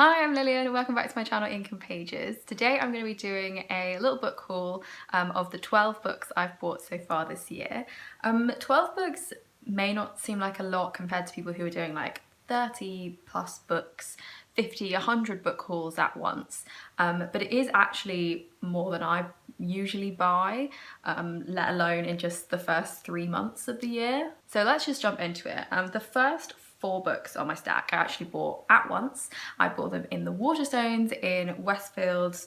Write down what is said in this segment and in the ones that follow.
Hi, I'm Lillian. Welcome back to my channel, Ink and Pages. Today I'm going to be doing a little book haul of the 12 books I've bought so far this year. 12 books may not seem like a lot compared to people who are doing like 30 plus books, 50, 100 book hauls at once, but it is actually more than I usually buy, let alone in just the first 3 months of the year. So let's just jump into it. The first 4 books on my stack I actually bought at once. I bought them in the Waterstones in Westfield,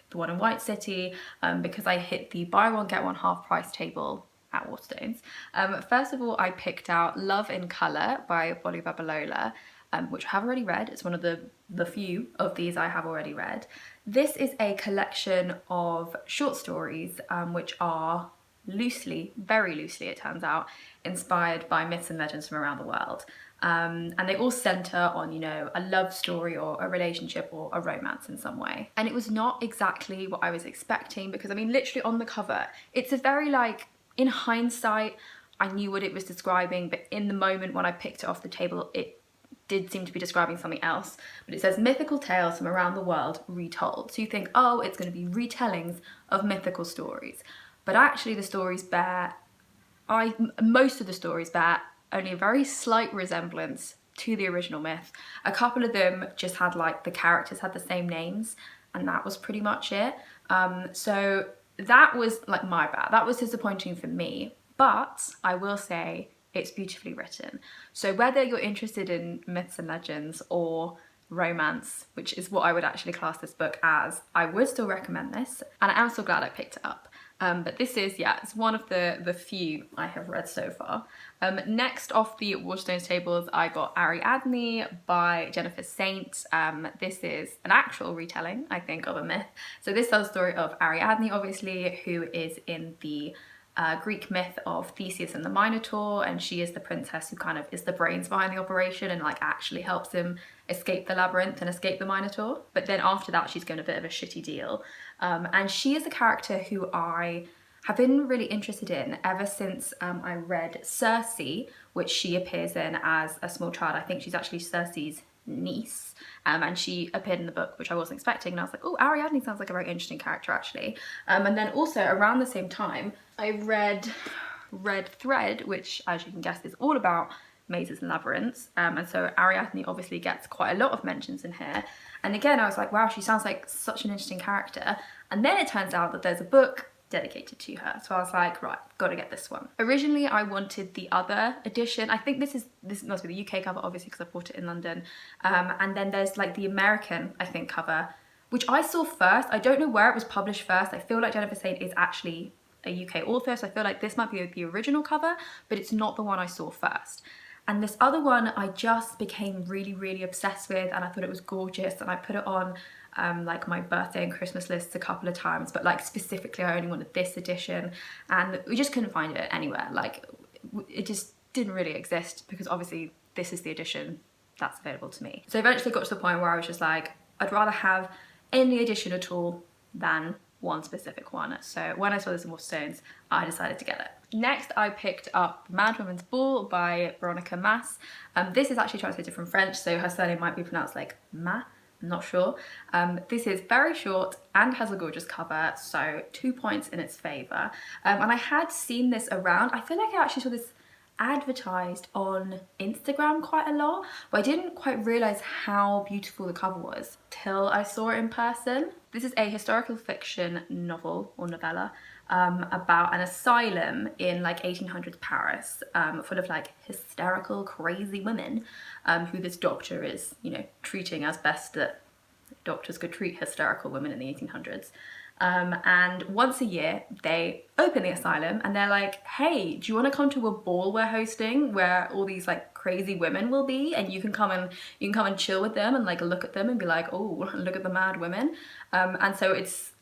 the one in White City, because I hit the buy one get one half price table at Waterstones. First of all, I picked out Love in Colour by Bolivar Balola, which I have already read. It's one of the few of these I have already read. This is a collection of short stories which are loosely, very loosely it turns out, inspired by myths and legends from around the world. And they all center on, you know, a love story or a relationship or a romance in some way. And it was not exactly what I was expecting, because I mean, literally on the cover, it's a very, like, in hindsight, I knew what it was describing, but in the moment when I picked it off the table, it did seem to be describing something else. But it says mythical tales from around the world retold. So you think, oh, it's going to be retellings of mythical stories. But actually the stories most of the stories bear only a very slight resemblance to the original myth. A couple of them just had, like, the characters had the same names, and that was pretty much it. So that was, like, my bad. That was disappointing for me, but I will say it's beautifully written. So whether you're interested in myths and legends or romance, which is what I would actually class this book as, I would still recommend this, and I am so glad I picked it up. But this is, yeah, it's one of the few I have read so far. Next off the Waterstones tables, I got Ariadne by Jennifer Saint. This is an actual retelling, I think, of a myth. So this tells the story of Ariadne, obviously, who is in the Greek myth of Theseus and the Minotaur, and she is the princess who kind of is the brains behind the operation and, like, actually helps him escape the labyrinth and escape the Minotaur. But then after that, she's given a bit of a shitty deal. And she is a character who I have been really interested in ever since I read Circe, which she appears in as a small child. I think she's actually Circe's niece, and she appeared in the book, which I wasn't expecting, and I was like, oh, Ariadne sounds like a very interesting character, actually. And then also around the same time, I read Red Thread, which, as you can guess, is all about mazes and labyrinths, and so Ariadne obviously gets quite a lot of mentions in here. And again, I was like, wow, she sounds like such an interesting character. And then it turns out that there's a book dedicated to her, so I was like, right, gotta get this one. Originally I wanted the other edition. I think this must be the UK cover, obviously, because I bought it in London, and then there's, like, the American, I think, cover, which I saw first. I don't know where it was published first. I feel like Jennifer Saint is actually a UK author, so I feel like this might be the original cover, but it's not the one I saw first. And this other one I just became really, really obsessed with, and I thought it was gorgeous, and I put it on like my birthday and Christmas lists a couple of times, but, like, specifically I only wanted this edition, and we just couldn't find it anywhere. Like, it just didn't really exist, because obviously this is the edition that's available to me. So eventually got to the point where I was just like, I'd rather have any edition at all than one specific one. So when I saw this in Waterstones, I decided to get it. Next, I picked up Mad Women's Ball by Veronica Mass. This is actually translated from French, so her surname might be pronounced like Ma, I'm not sure. This is very short and has a gorgeous cover, so 2 points in its favour. And I had seen this around. I feel like I actually saw this advertised on Instagram quite a lot, but I didn't quite realise how beautiful the cover was till I saw it in person. This is a historical fiction novel or novella about an asylum in, like, 1800s Paris, full of, like, hysterical, crazy women who this doctor is, you know, treating as best that doctors could treat hysterical women in the 1800s. And once a year they open the asylum and they're like, hey, do you want to come to a ball we're hosting where all these, like, crazy women will be, and you can come and chill with them and, like, look at them and be like, oh, look at the mad women. And so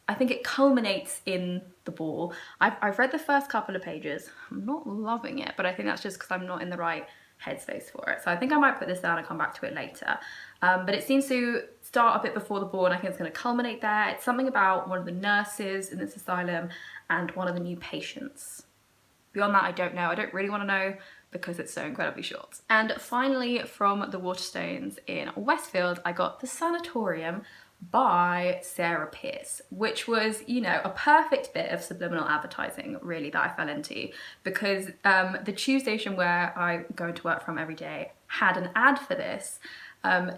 I think it culminates in the ball. I've read the first couple of pages. I'm not loving it, but I think that's just because I'm not in the right headspace for it. So I think I might put this down and come back to it later. But it seems to start a bit before the ball, and I think it's going to culminate there. It's something about one of the nurses in this asylum and one of the new patients. Beyond that, I don't know. I don't really want to know because it's so incredibly short. And finally, from the Waterstones in Westfield, I got The Sanatorium by Sarah Pearce, which was, you know, a perfect bit of subliminal advertising really that I fell into, because the tube station where I go into work from every day had an ad for this,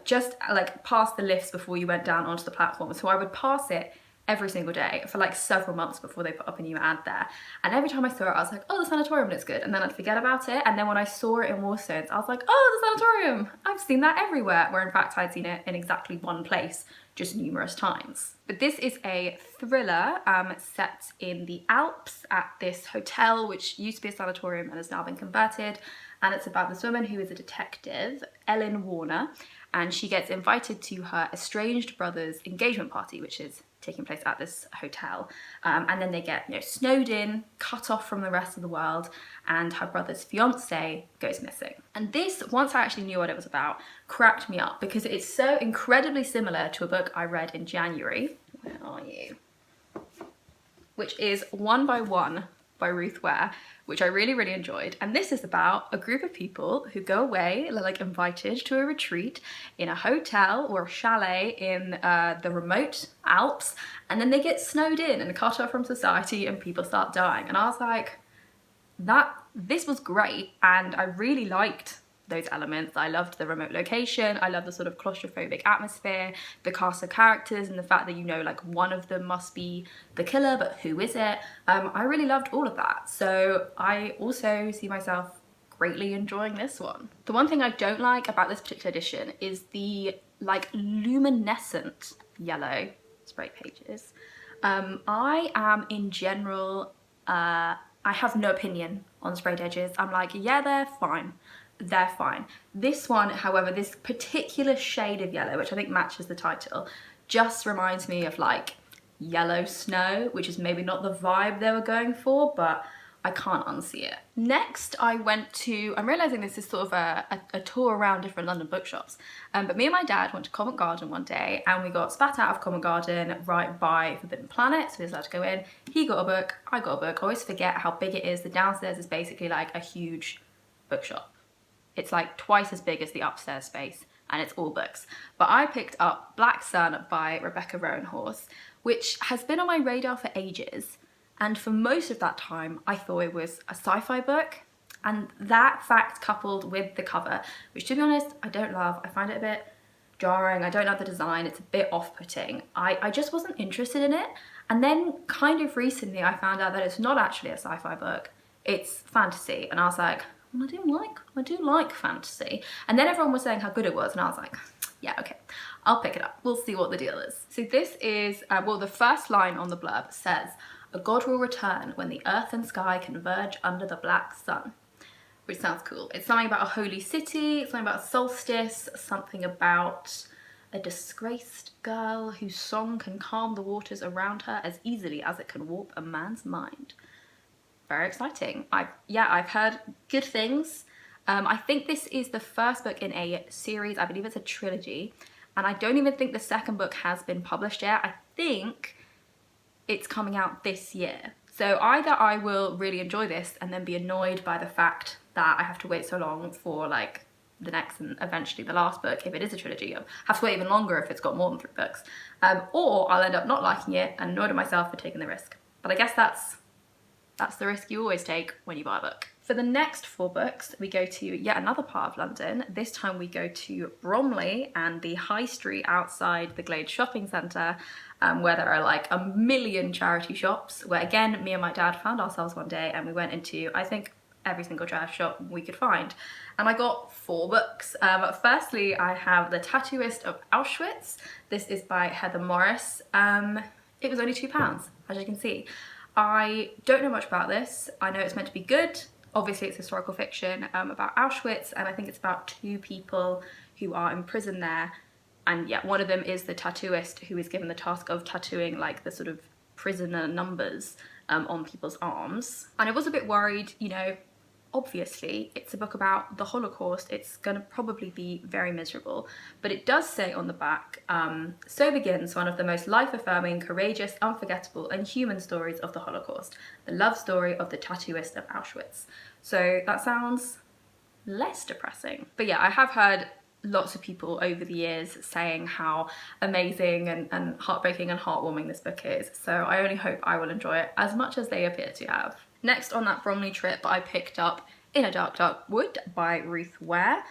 just like past the lifts before you went down onto the platform. So I would pass it every single day for like several months before they put up a new ad there. And every time I saw it, I was like, oh, the Sanatorium looks good. And then I'd forget about it. And then when I saw it in Waterstones, I was like, oh, the Sanatorium. I've seen that everywhere. Where in fact, I'd seen it in exactly one place, just numerous times. But this is a thriller set in the Alps at this hotel, which used to be a sanatorium and has now been converted. And it's about this woman who is a detective, Ellen Warner, and she gets invited to her estranged brother's engagement party, which is taking place at this hotel. And then they get, you know, snowed in, cut off from the rest of the world, and her brother's fiance goes missing. And this, once I actually knew what it was about, cracked me up because it's so incredibly similar to a book I read in January. Where are you? Which is One by One by Ruth Ware, which I really, really enjoyed. And this is about a group of people who go away, they're like invited to a retreat in a hotel or a chalet in the remote Alps, and then they get snowed in and cut off from society and people start dying. And I was like, this was great, and I really liked those elements. I loved the remote location, I loved the sort of claustrophobic atmosphere, the cast of characters, and the fact that, you know, like one of them must be the killer, but who is it? I really loved all of that. So I also see myself greatly enjoying this one. The one thing I don't like about this particular edition is the like luminescent yellow spray pages. I am in general, I have no opinion on sprayed edges. I'm like, yeah, they're fine. They're fine. This one, however, this particular shade of yellow, which I think matches the title, just reminds me of like yellow snow, which is maybe not the vibe they were going for, but I can't unsee it. Next, I went to, I'm realizing this is sort of a tour around different London bookshops, but me and my dad went to Covent Garden one day and we got spat out of Covent Garden right by Forbidden Planet, so we decided to go in. He got a book, I got a book. I always forget how big it is. The downstairs is basically like a huge bookshop. It's like twice as big as the upstairs space, and it's all books. But I picked up Black Sun by Rebecca Roanhorse, which has been on my radar for ages. And for most of that time, I thought it was a sci-fi book. And that fact coupled with the cover, which to be honest, I don't love. I find it a bit jarring. I don't love the design. It's a bit off-putting. I just wasn't interested in it. And then kind of recently, I found out that it's not actually a sci-fi book. It's fantasy. And I was like, I do like fantasy. And then everyone was saying how good it was, and I was like, yeah, okay, I'll pick it up. We'll see what the deal is. So this is, well, the first line on the blurb says, a god will return when the earth and sky converge under the black sun, which sounds cool. It's something about a holy city, it's something about a solstice, something about a disgraced girl whose song can calm the waters around her as easily as it can warp a man's mind. Very exciting. I've heard good things. I think this is the first book in a series. I believe it's a trilogy, and I don't even think the second book has been published yet. I think it's coming out this year. So either I will really enjoy this and then be annoyed by the fact that I have to wait so long for like the next and eventually the last book, if it is a trilogy. I'll have to wait even longer if it's got more than 3 books. Or I'll end up not liking it and annoyed at myself for taking the risk. But I guess that's the risk you always take when you buy a book. For the next 4 books, we go to yet another part of London. This time we go to Bromley and the high street outside the Glade shopping centre, where there are like a million charity shops, where again, me and my dad found ourselves one day and we went into, I think, every single charity shop we could find. And I got 4 books. Firstly, I have The Tattooist of Auschwitz. This is by Heather Morris. It was only £2, as you can see. I don't know much about this. I know it's meant to be good. Obviously it's historical fiction about Auschwitz, and I think it's about 2 people who are in prison there. And yeah, one of them is the tattooist who is given the task of tattooing like the sort of prisoner numbers on people's arms. And I was a bit worried, you know, obviously it's a book about the Holocaust, it's gonna probably be very miserable, but it does say on the back, so begins one of the most life-affirming, courageous, unforgettable and human stories of the Holocaust, the love story of the tattooist of Auschwitz. So that sounds less depressing. But yeah, I have heard lots of people over the years saying how amazing and heartbreaking and heartwarming this book is, so I only hope I will enjoy it as much as they appear to have. Next on that Bromley trip, I picked up In a Dark Dark Wood by Ruth Ware.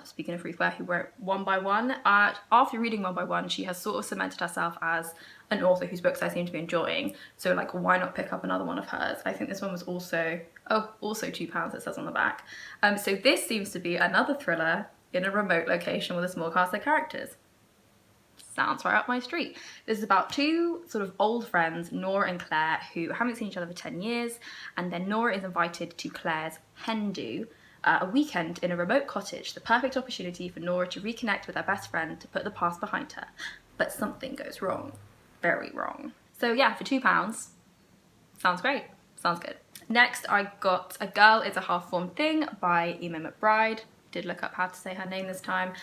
Speaking of Ruth Ware, who wrote One by One, after reading One by One, she has sort of cemented herself as an author whose books I seem to be enjoying, so like why not pick up another one of hers? I think this one was also £2, it says on the back. So this seems to be another thriller in a remote location with a small cast of characters. Sounds right up my street. This is about two sort of old friends, Nora and Claire, who haven't seen each other for 10 years, and then Nora is invited to Claire's hen do, a weekend in a remote cottage, the perfect opportunity for Nora to reconnect with her best friend to put the past behind her. But something goes wrong. Very wrong. So yeah, for £2, sounds great. Sounds good. Next, I got A Girl is a Half-Formed Thing by Emma McBride. Did look up how to say her name this time.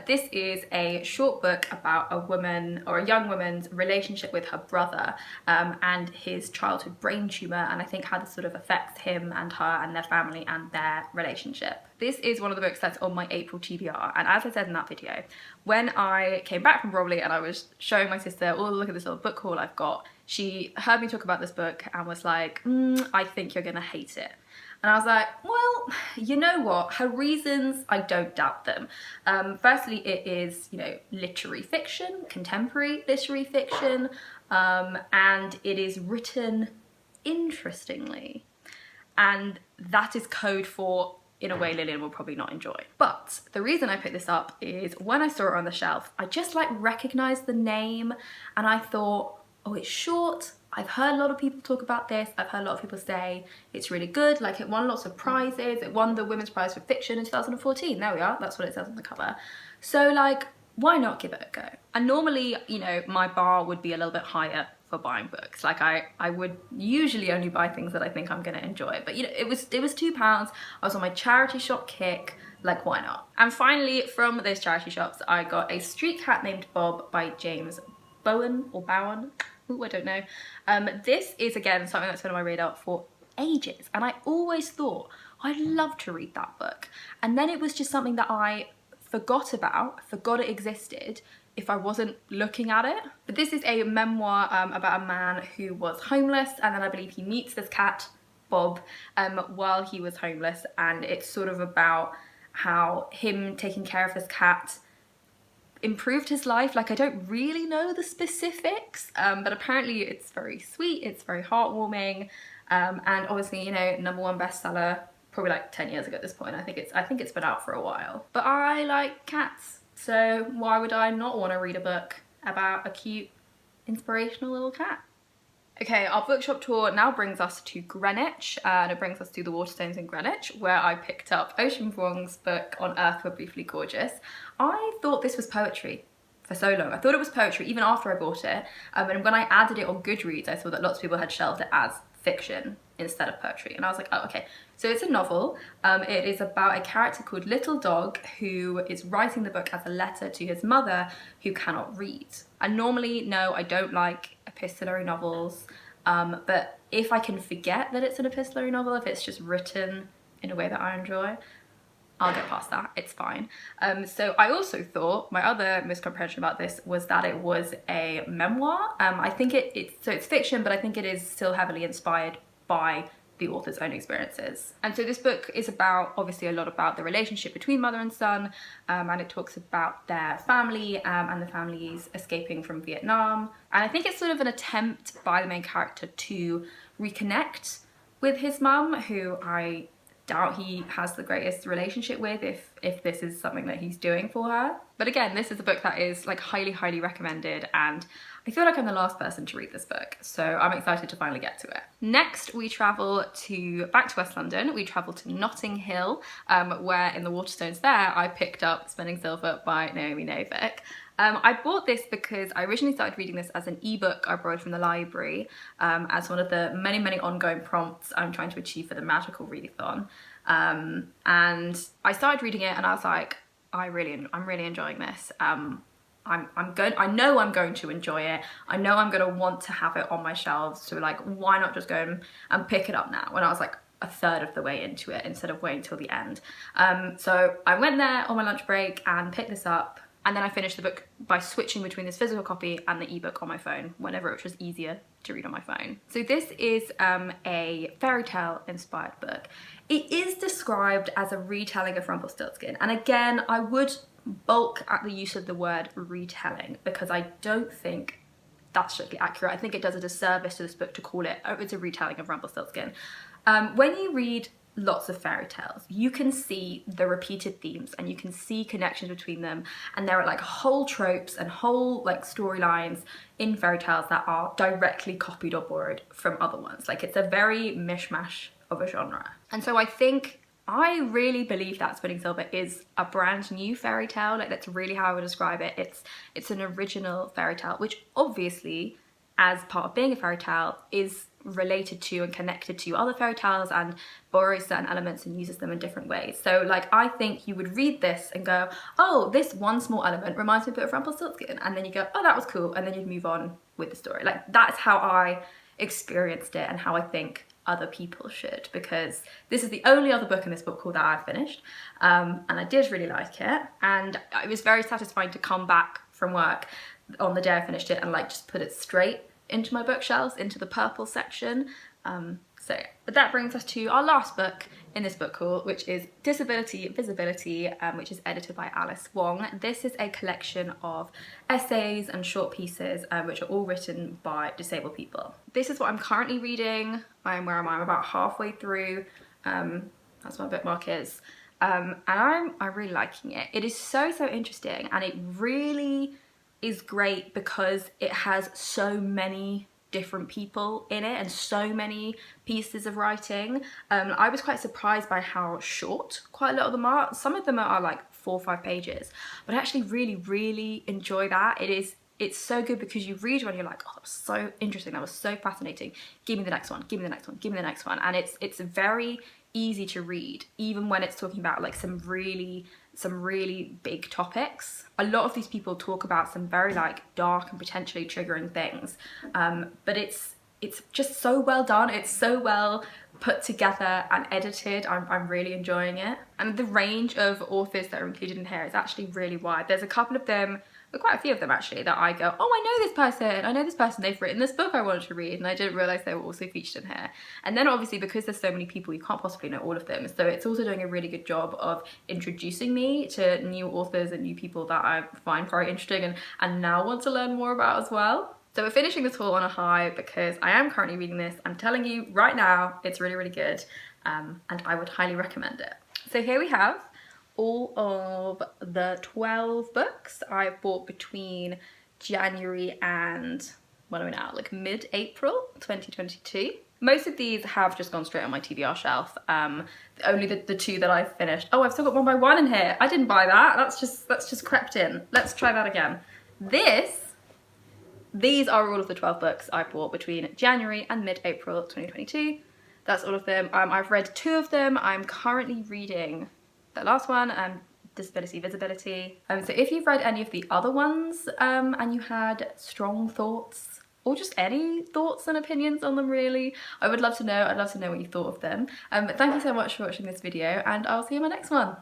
This is a short book about a woman, or a young woman's relationship with her brother and his childhood brain tumour, and I think how this sort of affects him and her and their family and their relationship. This is one of the books that's on my April TBR, and as I said in that video, when I came back from Bromley and I was showing my sister, oh look at this little book haul I've got, she heard me talk about this book and was like, I think you're gonna hate it. And I was like, well, you know what? Her reasons, I don't doubt them. Firstly, it is, you know, literary fiction, contemporary literary fiction, and it is written interestingly. And that is code for, in a way, Lillian will probably not enjoy. But the reason I picked this up is when I saw it on the shelf, I just like recognized the name and I thought, oh, it's short. I've heard a lot of people talk about this. I've heard a lot of people say it's really good. Like, it won lots of prizes. It won the Women's Prize for Fiction in 2014. There we are. That's what it says on the cover. So like, why not give it a go? And normally, you know, my bar would be a little bit higher for buying books. Like I would usually only buy things that I think I'm gonna enjoy. But you know, it was £2. I was on my charity shop kick. Like, why not? And finally, from those charity shops, I got A Street Cat Named Bob by James Bowen or Bowen. Ooh, I don't know. This is, again, something that's been on my radar for ages, and I always thought I'd love to read that book, and then it was just something that I forgot it existed if I wasn't looking at it. But this is a memoir about a man who was homeless, and then I believe he meets this cat, Bob, while he was homeless, and it's sort of about how him taking care of this cat improved his life. Like, I don't really know the specifics, but apparently it's very sweet, it's very heartwarming, and obviously, you know, #1 bestseller probably like 10 years ago at this point. I think it's been out for a while. But I like cats, so why would I not want to read a book about a cute, inspirational little cat? Okay, our bookshop tour now brings us to Greenwich, and it brings us to the Waterstones in Greenwich, where I picked up Ocean Vuong's book On Earth We're Briefly Gorgeous. I thought this was poetry for so long. I thought it was poetry even after I bought it, and when I added it on Goodreads, I saw that lots of people had shelved it as fiction instead of poetry, and I was like, oh, okay. So it's a novel. It is about a character called Little Dog who is writing the book as a letter to his mother who cannot read. And normally, no, I don't like epistolary novels, but if I can forget that it's an epistolary novel, if it's just written in a way that I enjoy, I'll get past that, it's fine. So I also thought, my other miscomprehension about this was that it was a memoir. I think it's fiction, but I think it is still heavily inspired by the author's own experiences. And so this book is about, obviously, a lot about the relationship between mother and son, and it talks about their family and the families escaping from Vietnam. And I think it's sort of an attempt by the main character to reconnect with his mum, who I doubt he has the greatest relationship with, if this is something that he's doing for her. But again, this is a book that is like highly recommended, and I feel like I'm the last person to read this book, so I'm excited to finally get to it. Next, we travel back to West London. We travel to Notting Hill, where in the Waterstones there, I picked up Spending Silver by Naomi Novik. I bought this because I originally started reading this as an ebook I borrowed from the library, as one of the many ongoing prompts I'm trying to achieve for the Magical Readathon. And I started reading it and I was like, I'm really enjoying this. I know I'm going to enjoy it. I know I'm going to want to have it on my shelves. So like, why not just go and pick it up now? And I was like, a third of the way into it instead of waiting till the end. So I went there on my lunch break and picked this up, and then I finished the book by switching between this physical copy and the ebook on my phone whenever it was easier to read on my phone. So this is a fairy tale inspired book. It is described as a retelling of Rumpelstiltskin, and again I would bulk at the use of the word retelling because I don't think that's strictly accurate. I think it does a disservice to this book to call it, oh, it's a retelling of Rumpelstiltskin. When you read lots of fairy tales, you can see the repeated themes and you can see connections between them, and there are like whole tropes and whole like storylines in fairy tales that are directly copied or borrowed from other ones. Like it's a very mishmash of a genre. And so I really believe that Spinning Silver is a brand new fairy tale. Like that's really how I would describe it. It's an original fairy tale, which obviously, as part of being a fairy tale, is related to and connected to other fairy tales and borrows certain elements and uses them in different ways. So like I think you would read this and go, oh, this one small element reminds me a bit of Rumpelstiltskin, and then you go, oh, that was cool, and then you'd move on with the story. Like that's how I experienced it and how I think other people should, because this is the only other book in this book called that I've finished, and I did really like it, and it was very satisfying to come back from work on the day I finished it and like just put it straight into my bookshelves, into the purple section. But that brings us to our last book in this book haul, which is Disability Visibility, which is edited by Alice Wong. This is a collection of essays and short pieces which are all written by disabled people. This is what I'm currently reading. I'm about halfway through. That's what my bookmark is. And I'm really liking it. It is so interesting, and it really is great because it has so many different people in it and so many pieces of writing. I was quite surprised by how short quite a lot of them are. Some of them are like 4 or 5 pages, but I actually really enjoy that. It's so good because you read one and you're like, oh, that was so interesting, that was so fascinating, give me the next one, give me the next one, give me the next one. And it's very easy to read, even when it's talking about like some really big topics. A lot of these people talk about some very like dark and potentially triggering things, but it's just so well done. It's so well put together and edited. I'm really enjoying it, and the range of authors that are included in here is actually really wide. There's a couple of them, quite a few of them actually, that I go, oh, I know this person, they've written this book I wanted to read, and I didn't realise they were also featured in here. And then obviously because there's so many people, you can't possibly know all of them, so it's also doing a really good job of introducing me to new authors and new people that I find very interesting and now want to learn more about as well. So we're finishing this haul on a high because I am currently reading this. I'm telling you right now, it's really good, and I would highly recommend it. So here we have all of the 12 books I've bought between January and, what are we now, like mid-April 2022. Most of these have just gone straight on my TBR shelf. Only the 2 that I've finished. Oh, I've still got 1 by 1 in here. I didn't buy that. That's just crept in. Let's try that again. These are all of the 12 books I bought between January and mid-April 2022. That's all of them. I've read 2 of them. I'm currently reading the last one, Disability Visibility. So if you've read any of the other ones and you had strong thoughts, or just any thoughts and opinions on them really, I would love to know. I'd love to know what you thought of them. Thank you so much for watching this video, and I'll see you in my next one.